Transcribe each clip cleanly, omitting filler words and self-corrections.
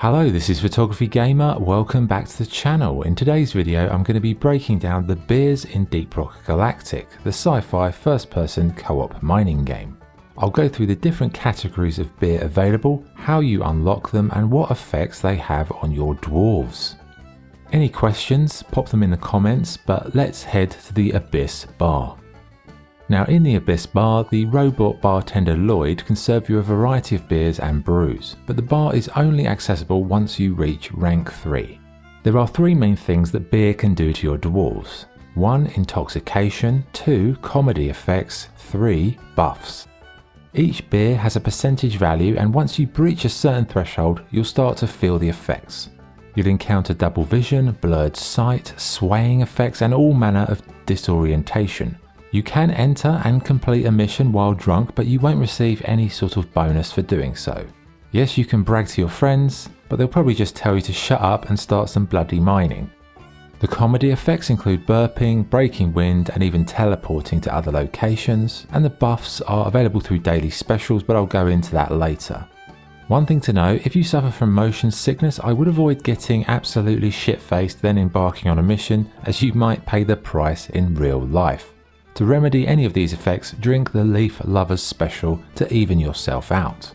Hello, this is Photography Gamer, welcome back to the channel. In today's video I'm going to be breaking down the beers in Deep Rock Galactic, the sci-fi first-person co-op mining game. I'll go through the different categories of beer available, how you unlock them and what effects they have on your dwarves. Any questions? Pop them in the comments, but let's head to the Abyss Bar. Now in the Abyss Bar, the robot bartender Lloyd can serve you a variety of beers and brews, but the bar is only accessible once you reach rank 3. There are 3 main things that beer can do to your dwarves. 1. Intoxication, 2. Comedy effects, 3. Buffs. Each beer has a percentage value and once you breach a certain threshold, you'll start to feel the effects. You'll encounter double vision, blurred sight, swaying effects and all manner of disorientation. You can enter and complete a mission while drunk, but you won't receive any sort of bonus for doing so. Yes, you can brag to your friends, but they'll probably just tell you to shut up and start some bloody mining. The comedy effects include burping, breaking wind, and even teleporting to other locations, and the buffs are available through daily specials, but I'll go into that later. One thing to know, if you suffer from motion sickness, I would avoid getting absolutely shit-faced then embarking on a mission, as you might pay the price in real life. To remedy any of these effects, drink the Leaf Lovers special to even yourself out.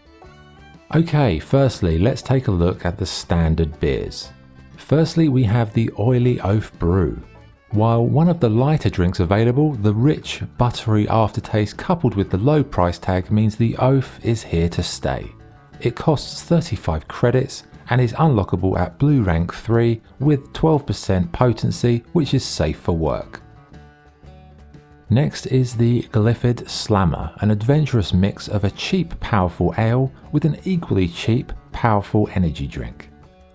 Okay, firstly, let's take a look at the standard beers. Firstly, we have the Oily Oaf Brew. While one of the lighter drinks available, the rich, buttery aftertaste coupled with the low price tag means the Oaf is here to stay. It costs 35 credits and is unlockable at Blue Rank 3 with 12% potency, which is safe for work. Next is the Glyphid Slammer, an adventurous mix of a cheap, powerful ale with an equally cheap, powerful energy drink.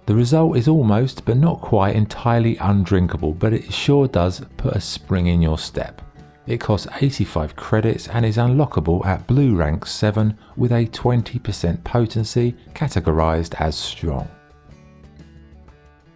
The result is almost, but not quite entirely undrinkable, but it sure does put a spring in your step. It costs 85 credits and is unlockable at Blue Rank 7 with a 20% potency, categorized as strong.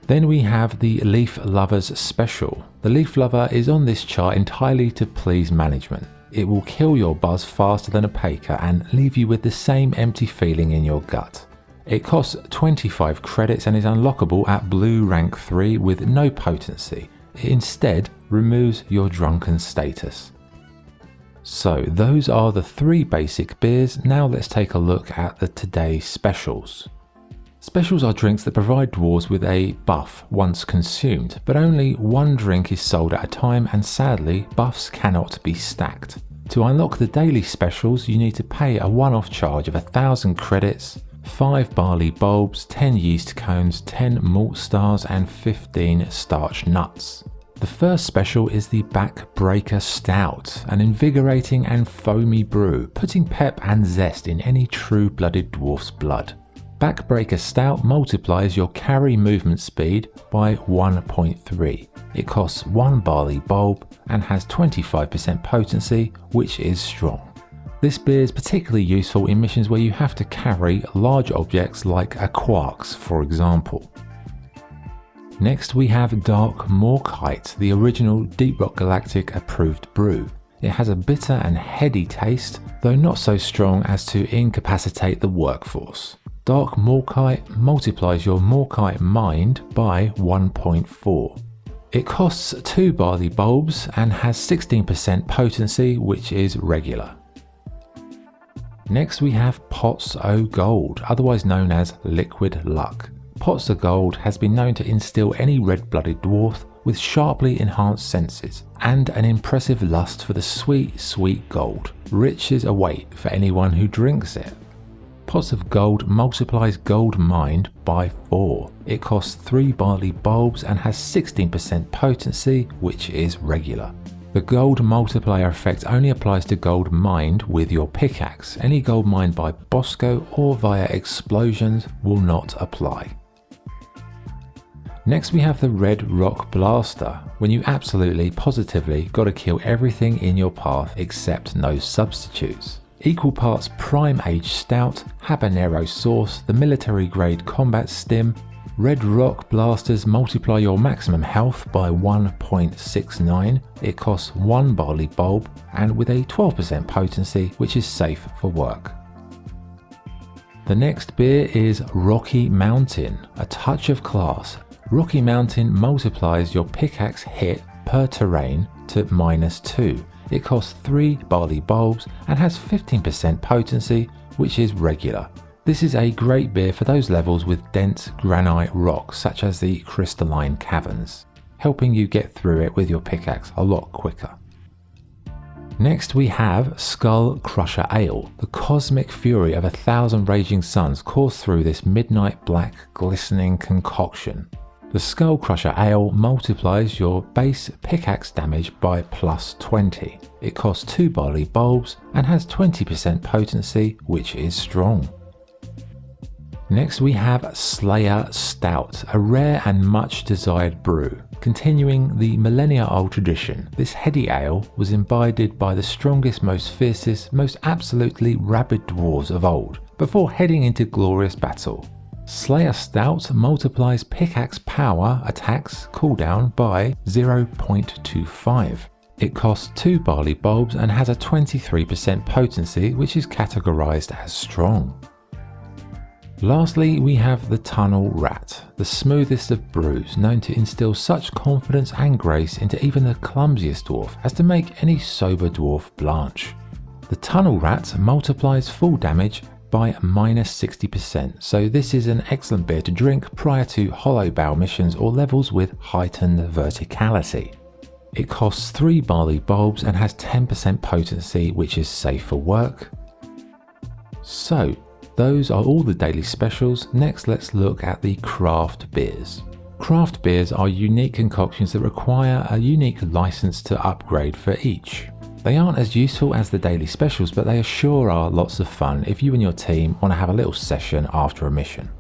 Then we have the Leaf Lovers special. The Leaf Lover is on this chart entirely to please management. It will kill your buzz faster than a Paker and leave you with the same empty feeling in your gut. It costs 25 credits and is unlockable at Blue Rank 3 with no potency. It instead removes your drunken status. So those are the 3 basic beers. Now let's take a look at the today's specials. Specials are drinks that provide dwarves with a buff once consumed, but only 1 drink is sold at a time and sadly buffs cannot be stacked. To unlock the daily specials you need to pay a one-off charge of 1000 credits, 5 barley bulbs, 10 yeast cones, 10 malt stars and 15 starch nuts. The first special is the Backbreaker Stout, an invigorating and foamy brew, putting pep and zest in any true-blooded dwarf's blood. Backbreaker Stout multiplies your carry movement speed by 1.3. It costs 1 barley bulb and has 25% potency, which is strong. This beer is particularly useful in missions where you have to carry large objects like a quarks, for example. Next we have Dark Morkite, the original Deep Rock Galactic approved brew. It has a bitter and heady taste, though not so strong as to incapacitate the workforce. Dark Morkite multiplies your Morkite mind by 1.4. It costs 2 barley bulbs and has 16% potency, which is regular. Next we have Pots o' Gold, otherwise known as Liquid Luck. Pots o' Gold has been known to instill any red-blooded dwarf with sharply enhanced senses and an impressive lust for the sweet, sweet gold. Riches await for anyone who drinks it. Pots of Gold multiplies gold mined by 4. It costs 3 barley bulbs and has 16% potency, which is regular. The gold multiplier effect only applies to gold mined with your pickaxe. Any gold mined by Bosco or via explosions will not apply. Next we have the Red Rock Blaster, when you absolutely, positively gotta kill everything in your path except no substitutes. Equal parts Prime Age Stout, Habanero Sauce, the military grade combat stim. Red Rock Blasters multiply your maximum health by 1.69. It costs 1 barley bulb and with a 12% potency, which is safe for work. The next beer is Rocky Mountain, a touch of class. Rocky Mountain multiplies your pickaxe hit per terrain to -2. It costs 3 barley bulbs and has 15% potency, which is regular. This is a great beer for those levels with dense granite rock such as the crystalline caverns, helping you get through it with your pickaxe a lot quicker. Next we have Skull Crusher Ale. The cosmic fury of 1,000 raging suns course through this midnight black glistening concoction. The Skull Crusher Ale multiplies your base pickaxe damage by +20. It costs 2 barley bulbs and has 20% potency, which is strong. Next we have Slayer Stout, a rare and much desired brew. Continuing the millennia-old tradition, this heady ale was imbibed by the strongest, most fiercest, most absolutely rabid dwarves of old, before heading into glorious battle. Slayer Stout multiplies pickaxe power attacks cooldown by 0.25. It costs 2 barley bulbs and has a 23% potency, which is categorized as strong. Lastly, we have the Tunnel Rat, the smoothest of brews, known to instill such confidence and grace into even the clumsiest dwarf as to make any sober dwarf blanch. The Tunnel Rat multiplies full damage by -60%, so this is an excellent beer to drink prior to hollow bow missions or levels with heightened verticality. It costs 3 barley bulbs and has 10% potency, which is safe for work. So, those are all the daily specials. Next, let's look at the craft beers. Craft beers are unique concoctions that require a unique license to upgrade for each. They aren't as useful as the daily specials, but they sure are lots of fun if you and your team want to have a little session after a mission.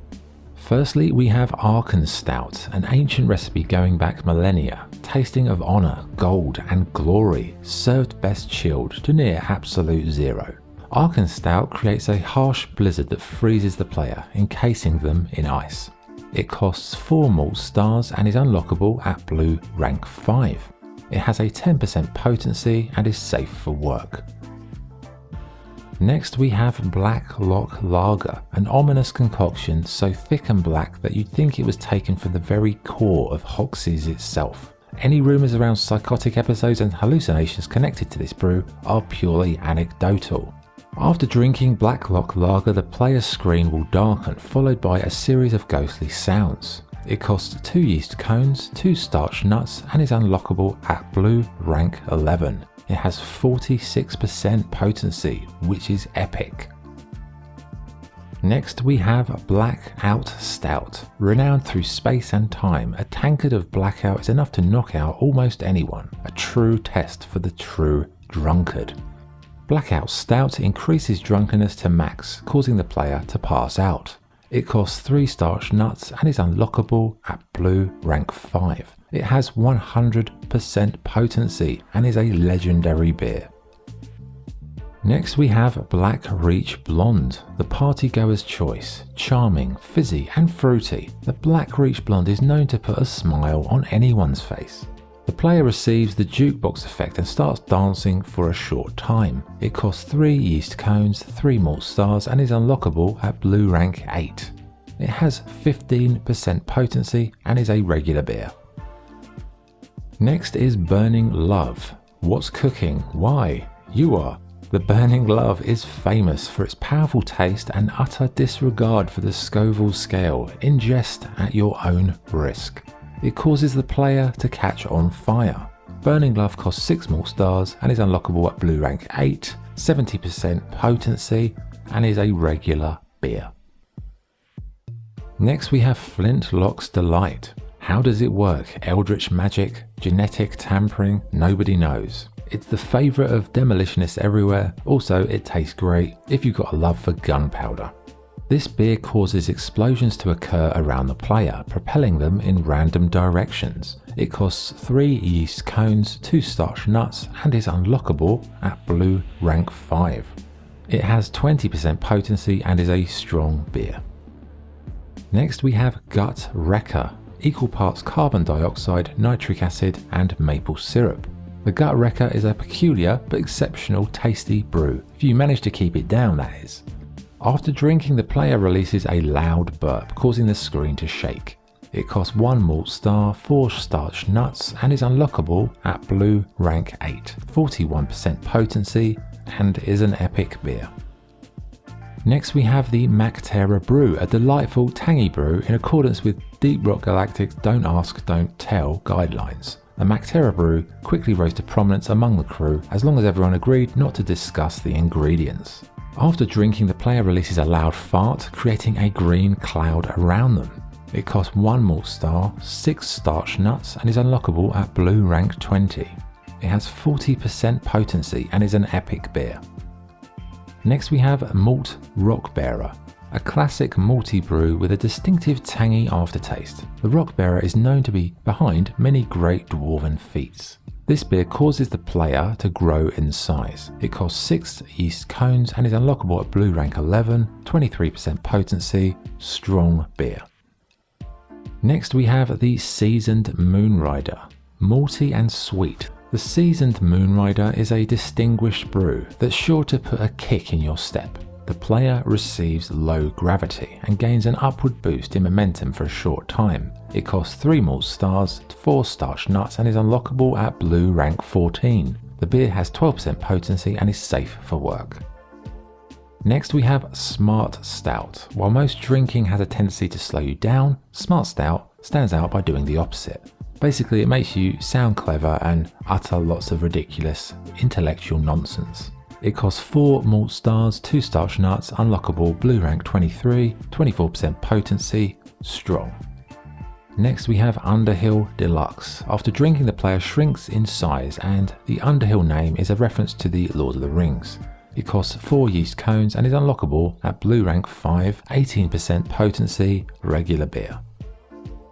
Firstly, we have Arkan Stout, an ancient recipe going back millennia, tasting of honour, gold and glory, served best chilled to near absolute zero. Arkan Stout creates a harsh blizzard that freezes the player, encasing them in ice. It costs 4 malt stars and is unlockable at blue rank 5. It has a 10% potency and is safe for work. Next we have Black Lock Lager, an ominous concoction so thick and black that you'd think it was taken from the very core of Hogsheads itself. Any rumours around psychotic episodes and hallucinations connected to this brew are purely anecdotal. After drinking Black Lock Lager, the player's screen will darken, followed by a series of ghostly sounds. It costs 2 yeast cones, 2 starch nuts, and is unlockable at blue rank 11. It has 46% potency, which is epic. Next we have Blackout Stout. Renowned through space and time, a tankard of blackout is enough to knock out almost anyone, a true test for the true drunkard. Blackout Stout increases drunkenness to max, causing the player to pass out. It costs 3 starch nuts and is unlockable at blue rank 5. It has 100% potency and is a legendary beer. Next we have Black Reach Blonde, the partygoer's choice. Charming, fizzy and fruity, the Black Reach Blonde is known to put a smile on anyone's face. The player receives the jukebox effect and starts dancing for a short time. It costs 3 yeast cones, 3 malt stars and is unlockable at blue rank 8. It has 15% potency and is a regular beer. Next is Burning Love. What's cooking? Why? You are. The Burning Love is famous for its powerful taste and utter disregard for the Scoville scale. Ingest at your own risk. It causes the player to catch on fire. Burning Love costs 6 malt stars and is unlockable at blue rank 8, 70% potency and is a regular beer. Next we have Flintlock's Delight. How does it work? Eldritch magic? Genetic tampering? Nobody knows. It's the favourite of demolitionists everywhere. Also, it tastes great if you've got a love for gunpowder. This beer causes explosions to occur around the player, propelling them in random directions. It costs 3 yeast cones, 2 starch nuts and is unlockable at blue rank 5. It has 20% potency and is a strong beer. Next we have Gut Wrecker, equal parts carbon dioxide, nitric acid and maple syrup. The Gut Wrecker is a peculiar but exceptional tasty brew, if you manage to keep it down that is. After drinking, the player releases a loud burp, causing the screen to shake. It costs 1 malt star, 4 starch nuts, and is unlockable at blue rank 8, 41% potency, and is an epic beer. Next we have the Mactera Brew, a delightful tangy brew in accordance with Deep Rock Galactic's Don't Ask, Don't Tell guidelines. The Mactera Brew quickly rose to prominence among the crew as long as everyone agreed not to discuss the ingredients. After drinking, the player releases a loud fart, creating a green cloud around them. It costs 1 malt star, 6 starch nuts, and is unlockable at blue rank 20. It has 40% potency and is an epic beer. Next we have Malt Rock Bearer, a classic malty brew with a distinctive tangy aftertaste. The Rock Bearer is known to be behind many great dwarven feats. This beer causes the player to grow in size. It costs 6 yeast cones and is unlockable at blue rank 11, 23% potency, strong beer. Next we have the Seasoned Moonrider, malty and sweet. The Seasoned Moonrider is a distinguished brew that's sure to put a kick in your step. The player receives low gravity and gains an upward boost in momentum for a short time. It costs 3 malt stars, 4 starch nuts, and is unlockable at blue rank 14. The beer has 12% potency and is safe for work. Next we have Smart Stout. While most drinking has a tendency to slow you down, Smart Stout stands out by doing the opposite. Basically, it makes you sound clever and utter lots of ridiculous intellectual nonsense. It costs 4 malt stars, 2 starch nuts, unlockable, blue rank 23, 24% potency, strong. Next we have Underhill Deluxe. After drinking, the player shrinks in size, and the Underhill name is a reference to the Lord of the Rings. It costs 4 yeast cones and is unlockable at blue rank 5, 18% potency, regular beer.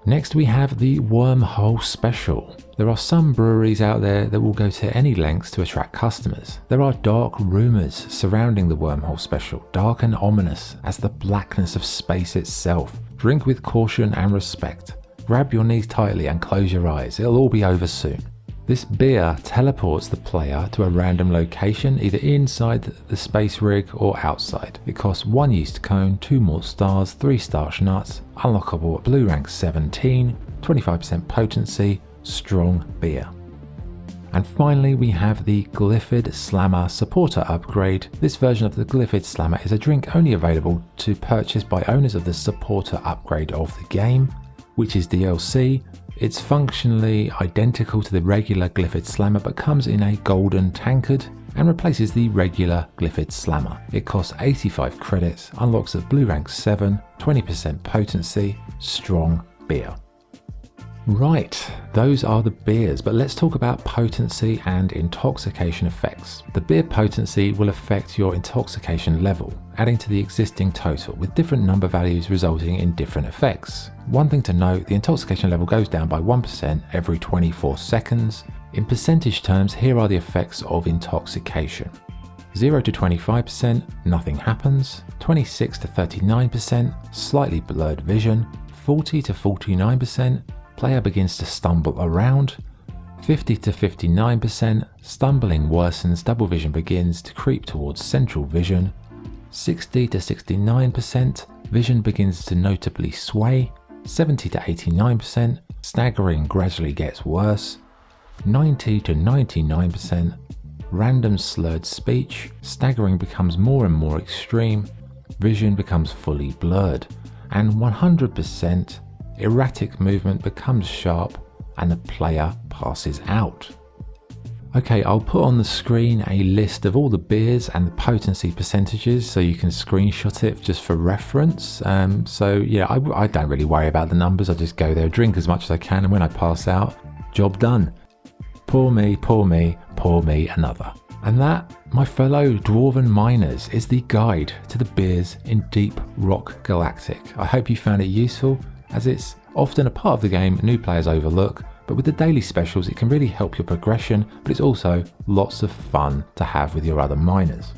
Next we have the Wormhole Special. There are some breweries out there that will go to any lengths to attract customers. There are dark rumours surrounding the Wormhole Special, dark and ominous as the blackness of space itself. Drink with caution and respect. Grab your knees tightly and close your eyes, it'll all be over soon. This beer teleports the player to a random location, either inside the space rig or outside. It costs 1 yeast cone, 2 malt stars, 3 starch nuts, unlockable at blue rank 17, 25% potency, strong beer. And finally we have the Glyphid Slammer Supporter Upgrade. This version of the Glyphid Slammer is a drink only available to purchase by owners of the Supporter Upgrade of the game, which is DLC. It's functionally identical to the regular Glyphid Slammer but comes in a golden tankard and replaces the regular Glyphid Slammer. It costs 85 credits, unlocks at blue rank 7, 20% potency, strong beer. Right, those are the beers, but let's talk about potency and intoxication effects. The beer potency will affect your intoxication level, adding to the existing total, with different number values resulting in different effects. One thing to note, the intoxication level goes down by 1% every 24 seconds. In percentage terms, here are the effects of intoxication. 0 to 25%, nothing happens. 26 to 39%, slightly blurred vision. 40 to 49%, player begins to stumble around. 50 to 59%, stumbling worsens, double vision begins to creep towards central vision. 60 to 69%, vision begins to notably sway. 70 to 89%, staggering gradually gets worse. 90 to 99%, random slurred speech, staggering becomes more and more extreme, vision becomes fully blurred, and 100%, erratic movement becomes sharp and the player passes out. Okay, I'll put on the screen a list of all the beers and the potency percentages so you can screenshot it just for reference. So yeah, I don't really worry about the numbers. I just go there, drink as much as I can, and when I pass out, job done. Pour me, pour me, pour me another. And that, my fellow Dwarven miners, is the guide to the beers in Deep Rock Galactic. I hope you found it useful, as it's often a part of the game new players overlook, but with the daily specials it can really help your progression, but it's also lots of fun to have with your other miners.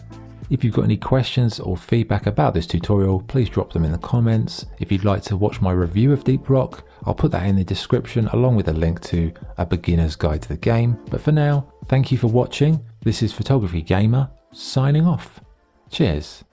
If you've got any questions or feedback about this tutorial, please drop them in the comments. If you'd like to watch my review of Deep Rock, I'll put that in the description along with a link to a beginner's guide to the game. But for now, thank you for watching. This is Photography Gamer, signing off. Cheers.